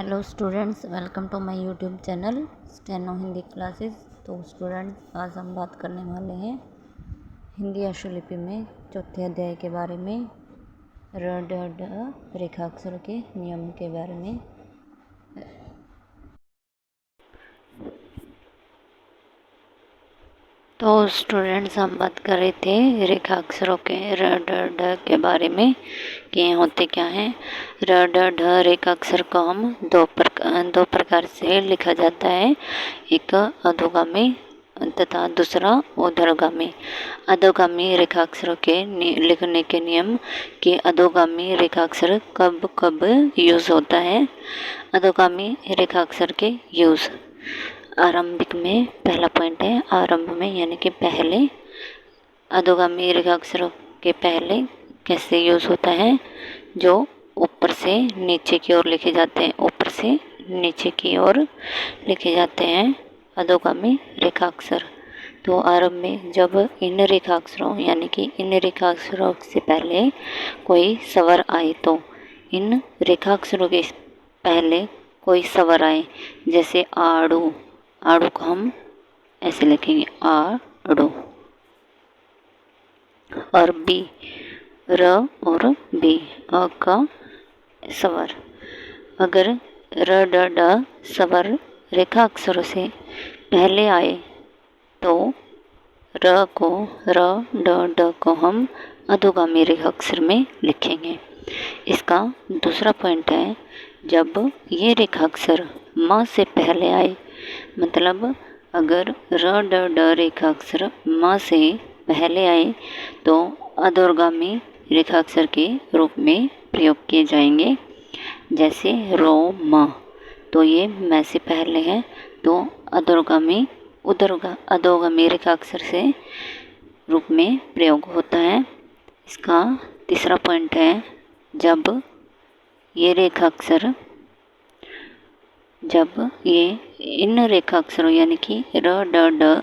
Hello students, welcome to my YouTube channel steno Hindi classes. तो students, आज हम बात करने वाले हैं हिंदी अशुलिपि में चौथे अध्याय के बारे में, र ड ढ रेखाक्षर के नियम के बारे में। तो स्टूडेंट्स, हम बात कर रहे थे रेखाक्षरों के र ड ढ के बारे में कि ये होते क्या हैं। र ड ढ रेखाक्षर को हम दो प्रकार से लिखा जाता है, एक अधोगामी तथा दूसरा ऊर्ध्वगामी। अधोगामी रेखाक्षरों के लिखने के नियम कि अधोगामी रेखाक्षर कब कब यूज होता है। अधोगामी रेखाक्षर के यूज आरंभिक में पहला पॉइंट है, आरंभ में यानी कि पहले। अधोगामी रेखाक्षरों के पहले कैसे यूज होता है, जो ऊपर से नीचे की ओर लिखे जाते हैं, ऊपर से नीचे की ओर लिखे जाते हैं अधोगामी रेखाक्षर। तो आरंभ में जब इन रेखाक्षरों यानी कि इन रेखाक्षरों से पहले कोई स्वर आए, तो इन रेखाक्षरों के पहले कोई स्वर आए, जैसे आड़ू, आड़ू को हम ऐसे लिखेंगे आड़ू, और बी, र और बी, अ का स्वर। अगर र ड ड स्वर रेखा अक्षरों से पहले आए तो र ड ड को हम अधोगामी रेखा अक्षर में लिखेंगे। इसका दूसरा पॉइंट है, जब ये रेखा अक्षर म से पहले आए, मतलब अगर र ड ड रेखाक्षर म से पहले आए तो अधोगामी रेखाक्षर के रूप में प्रयोग किए जाएंगे। जैसे रो म, तो ये म से पहले है तो अधोगामी रेखाक्षर से रूप में प्रयोग होता है। इसका तीसरा पॉइंट है, जब ये इन रेखाक्षरों यानी कि र ड ड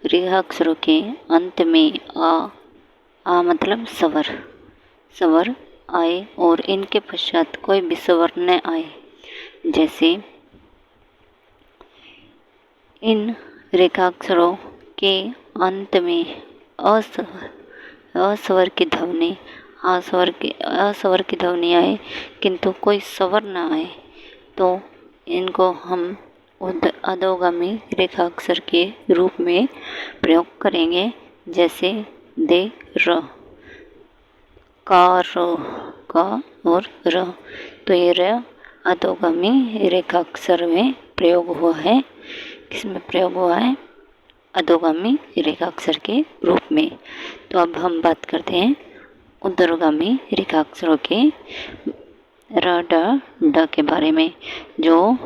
रेखाक्षरों के अंत में आ मतलब स्वर आए और इनके पश्चात कोई भी स्वर न आए, जैसे इन रेखाक्षरों के अंत में अस्वर की ध्वनि अस्वर की ध्वनि आए किंतु कोई स्वर न आए, तो इनको हम अधोगामी रेखाक्षर के रूप में प्रयोग करेंगे। जैसे दे र, का और र, तो ये र अधोगामी रेखाक्षर में प्रयोग हुआ है। किसमें प्रयोग हुआ है? अधोगामी रेखाक्षर के रूप में। तो अब हम बात करते हैं ऊर्ध्वगामी रेखाक्षरों के र ड ड के बारे में, जो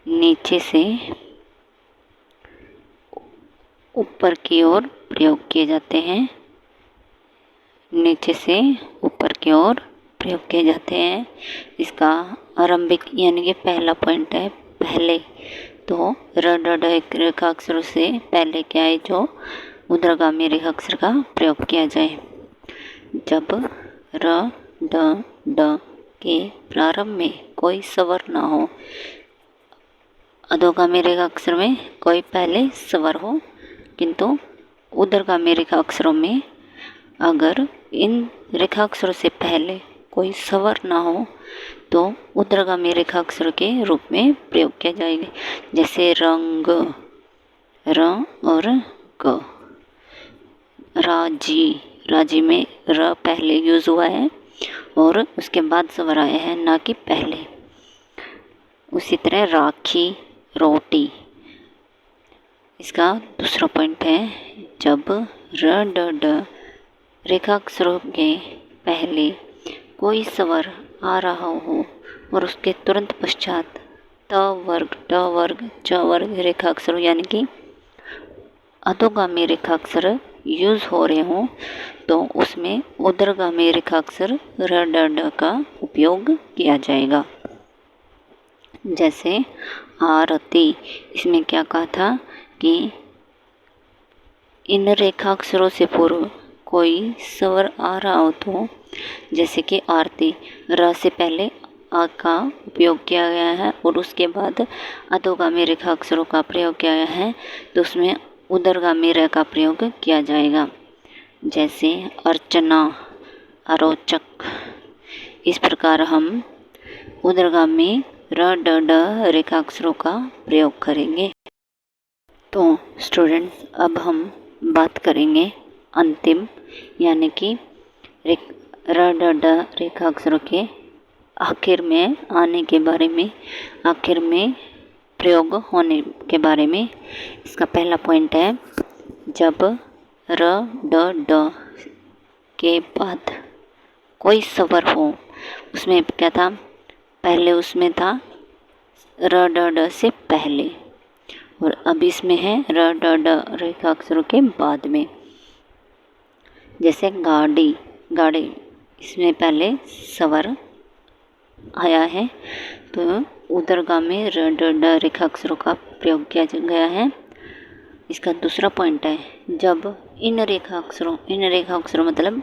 नीचे से ऊपर की ओर प्रयोग किए जाते हैं। नीचे से ऊपर की ओर प्रयोग किए जाते हैं। इसका आरंभिक यानी कि पहला पॉइंट है, पहले। तो र ड ड रेखाक्षरों से पहले क्या है, जो ऊर्ध्वगामी रेखाक्षर का प्रयोग किया जाए। जब र ड ड के प्रारंभ में कोई स्वर ना हो, अधोगामी रेखाक्षर में कोई पहले स्वर हो, किंतु ऊर्ध्वगामी रेखाक्षरों में अगर इन रेखाक्षरों से पहले कोई स्वर ना हो तो ऊर्ध्वगामी रेखाक्षर के रूप में प्रयोग किया जाएगा। जैसे रंग, र और ग। राजी में र पहले यूज हुआ है और उसके बाद स्वर आया है, ना कि पहले। उसी तरह राखी, रोटी। इसका दूसरा पॉइंट है, जब र ड ड रेखाक्षरों के पहले कोई स्वर आ रहा हो और उसके तुरंत पश्चात त वर्ग, ट वर्ग, च वर्ग रेखाक्षर यानी कि अधोगामी रेखाक्षर यूज हो रहे हों, तो उसमें ऊर्ध्वगामी रेखाक्षर र ड ड का उपयोग किया जाएगा। जैसे आरती, इसमें क्या कहा था कि इन रेखाक्षरों से पूर्व कोई स्वर आ रहा हो, तो जैसे कि आरती, र से पहले आ का उपयोग किया गया है और उसके बाद अधोगामी रेखा अक्षरों का प्रयोग किया गया है, तो उसमें उदरगामी रे का प्रयोग किया जाएगा। जैसे अर्चना, अरोचक। इस प्रकार हम उदरगामी र ड ड रेखा अक्षरों का प्रयोग करेंगे। तो स्टूडेंट्स, अब हम बात करेंगे अंतिम यानी कि र ड ड रेखा अक्षरों के आखिर में आने के बारे में, आखिर में प्रयोग होने के बारे में। इसका पहला पॉइंट है, जब र ड ड के बाद कोई स्वर हो, उसमें क्या था, पहले उसमें था र ड ड से पहले, और अब इसमें है र ड ड रेखा अक्षरों के बाद में। जैसे गाड़ी, गाड़ी, इसमें पहले स्वर आया है, तो उदरगामी र ड ड रेखा अक्षरों का प्रयोग किया गया है। इसका दूसरा पॉइंट है, जब इन रेखा अक्षरों मतलब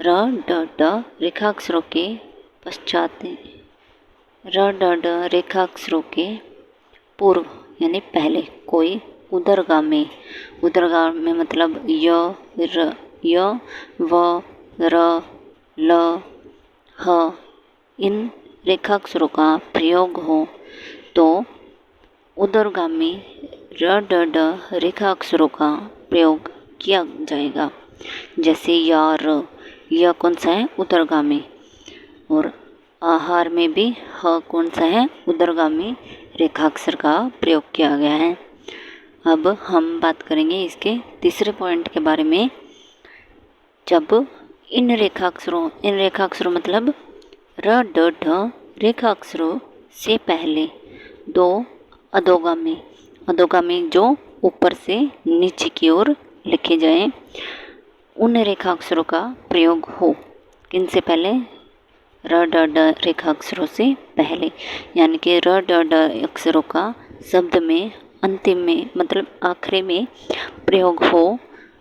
र ड ड रेखा अक्षरों के पश्चात, र ड ड रेखा अक्षरों के पूर्व यानी पहले कोई उदरगामी मतलब य, व, र, ल, ह, इन रेखा अक्षरों का प्रयोग हो, तो उदरगामी र ड ड रेखा अक्षरों का प्रयोग किया जाएगा। जैसे यार, यह कौन सा है, उदरगामी, और आहार में भी ह कौन सा है, उदरगामी रेखाक्षर का प्रयोग किया गया है। अब हम बात करेंगे इसके तीसरे पॉइंट के बारे में। जब इन रेखाक्षरों मतलब र ड ढ रेखाक्षरों से पहले दो अधोगामी जो ऊपर से नीचे की ओर लिखे जाए, उन रेखाक्षरों का प्रयोग हो। किनसे पहले, र ड ड रेखाक्षरों से पहले, यानी कि र ड ड अक्षरों का शब्द में अंतिम में मतलब आखिरी में प्रयोग हो,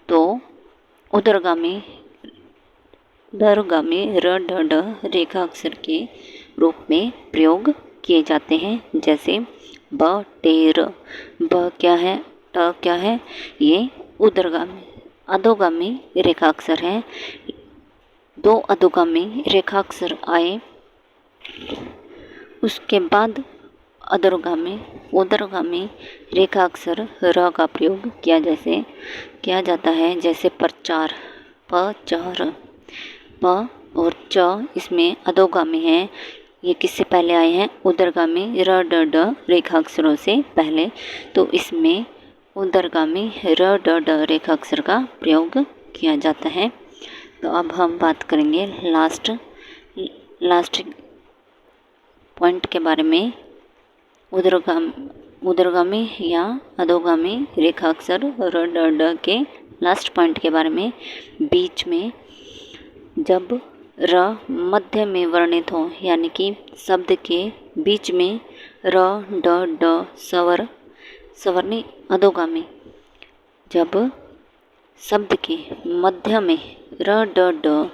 तो उदरगामी र ड ड रेखाक्षर के रूप में प्रयोग किए जाते हैं। जैसे ब टेर, ब क्या है, ट क्या है, ये अधोगामी रेखाक्षर है। दो अधोगामी रेखाक्षर आए, उसके बाद उदरगामी रेखाक्षर र का प्रयोग किया जाता है। जैसे प्रचार, प चार, प और च इसमें अधोगामी है। ये किससे पहले आए हैं, उदरगामी र ड ड रेखाक्षरों से पहले, तो इसमें उदरगामी र ड ड रेखाक्षर का प्रयोग किया जाता है। तो अब हम बात करेंगे लास्ट पॉइंट के बारे में। उदरगामी या अधोगामी रेखाक्षर र ड ड के लास्ट पॉइंट के बारे में। बीच में जब र मध्य में वर्णित हो, यानी कि शब्द के बीच में र ड ड सवर्णी अधोगामी, जब शब्द के मध्य में र ड ड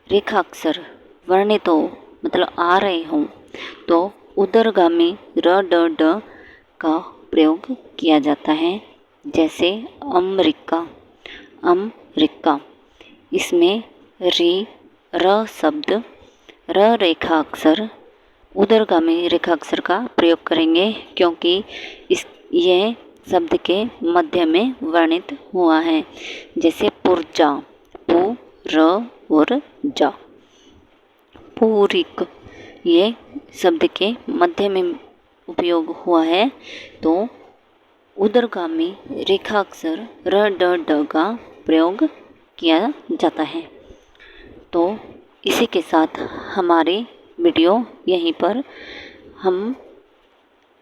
रेखाक्षर वर्णित हो मतलब आ रहे हों, तो उदरगामी र ड ड का प्रयोग किया जाता है। जैसे अमरिका, इसमें र शब्द, र रेखाक्षर, उदरगामी रेखाक्षर का प्रयोग करेंगे, क्योंकि यह शब्द के मध्य में वर्णित हुआ है। जैसे पुरजा, पु र और जा, पूरिक, ये शब्द के मध्य में उपयोग हुआ है, तो उदरगामी रेखाक्षर र ड ड का प्रयोग किया जाता है। तो इसी के साथ हमारी वीडियो यहीं पर हम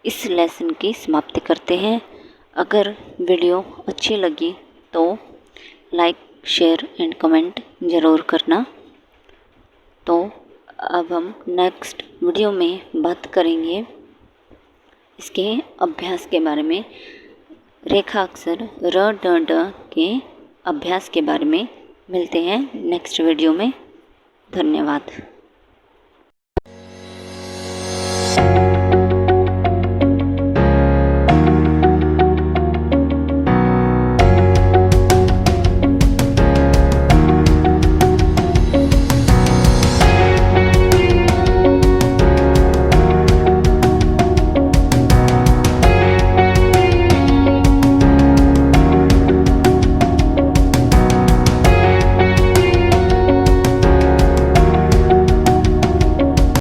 इस लेसन की समाप्ति करते हैं। अगर वीडियो अच्छी लगी तो लाइक, शेयर एंड कमेंट ज़रूर करना। तो अब हम नेक्स्ट वीडियो में बात करेंगे इसके अभ्यास के बारे में, रेखाक्षर र ड ड के अभ्यास के बारे में। मिलते हैं नेक्स्ट वीडियो में। धन्यवाद।